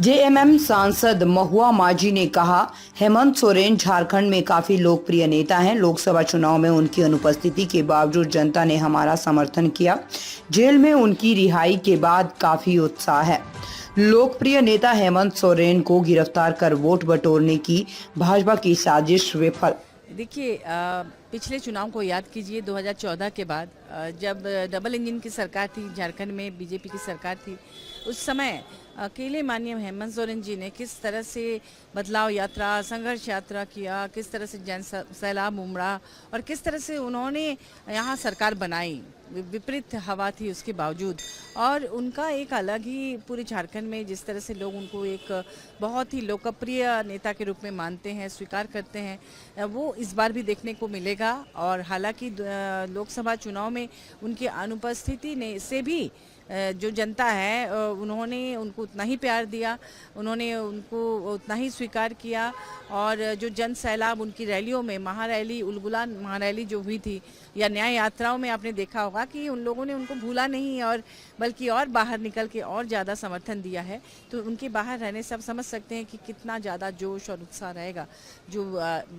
JMM सांसद महुआ माझी ने कहा, हेमंत सोरेन झारखंड में काफी लोकप्रिय नेता हैं। लोकसभा चुनाव में उनकी अनुपस्थिति के बावजूद जनता ने हमारा समर्थन किया। जेल में उनकी रिहाई के बाद काफी उत्साह है। लोकप्रिय नेता हेमंत सोरेन को गिरफ्तार कर वोट बटोरने की भाजपा की साजिश विफल। देखिए, पिछले चुनाव को याद कीजिए। 2014 के बाद जब डबल इंजन की सरकार थी, झारखंड में बीजेपी की सरकार थी, उस समय अकेले माननीय हेमंत सोरेन जी ने किस तरह से बदलाव यात्रा, संघर्ष यात्रा किया, किस तरह से जन सैलाब उमड़ा और किस तरह से उन्होंने यहाँ सरकार बनाई। विपरीत हवा थी उसके बावजूद, और उनका एक अलग ही पूरे झारखंड में जिस तरह से लोग उनको एक बहुत ही लोकप्रिय नेता के रूप में मानते हैं, स्वीकार करते हैं, वो इस बार भी देखने को मिलेगा। और हालांकि लोकसभा चुनाव में उनकी अनुपस्थिति ने से भी जो जनता है उन्होंने उनको उतना ही प्यार दिया, उन्होंने उनको उतना ही स्वीकार किया। और जो जन सैलाब उनकी रैलियों में, महारैली, उलगुलान महारैली जो हुई थी या न्याय यात्राओं में, आपने देखा होगा कि उन लोगों ने उनको भूला नहीं और बल्कि और बाहर निकल के और ज़्यादा समर्थन दिया है। तो उनके बाहर रहने से आप समझ सकते हैं कि कितना ज़्यादा जोश और उत्साह रहेगा। जो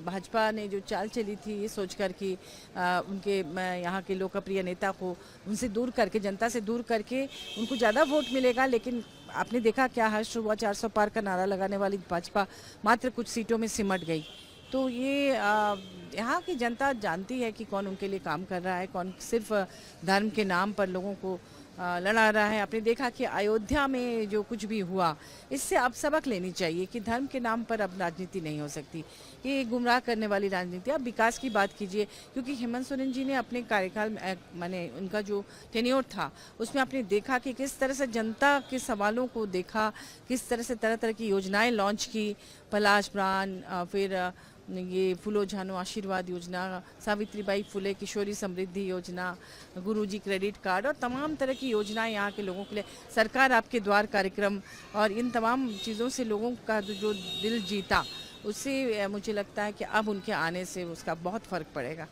भाजपा ने जो चाल चली थी ये सोचकर कि उनके यहाँ के लोकप्रिय नेता को उनसे दूर करके, जनता से दूर करके उनको ज़्यादा वोट मिलेगा, लेकिन आपने देखा क्या हर्ष हुआ। 400 पार का नारा लगाने वाली भाजपा मात्र कुछ सीटों में सिमट गई। तो ये यहाँ की जनता जानती है कि कौन उनके लिए काम कर रहा है, कौन सिर्फ धर्म के नाम पर लोगों को लड़ा रहा है। आपने देखा कि अयोध्या में जो कुछ भी हुआ, इससे अब सबक लेनी चाहिए कि धर्म के नाम पर अब राजनीति नहीं हो सकती। ये गुमराह करने वाली राजनीति। अब विकास की बात कीजिए, क्योंकि हेमंत सोरेन जी ने अपने कार्यकाल में, माने उनका जो टेन्योर था, उसमें आपने देखा कि किस तरह से जनता के सवालों को देखा, किस तरह से तरह तरह की योजनाएं लॉन्च की। पलाश प्राण, फिर ये फूलो झानो आशीर्वाद योजना, सावित्रीबाई फुले किशोरी समृद्धि योजना, गुरुजी क्रेडिट कार्ड और तमाम तरह की योजनाएं यहाँ के लोगों के लिए, सरकार आपके द्वार कार्यक्रम, और इन तमाम चीज़ों से लोगों का जो दिल जीता, उससे मुझे लगता है कि अब उनके आने से उसका बहुत फ़र्क पड़ेगा।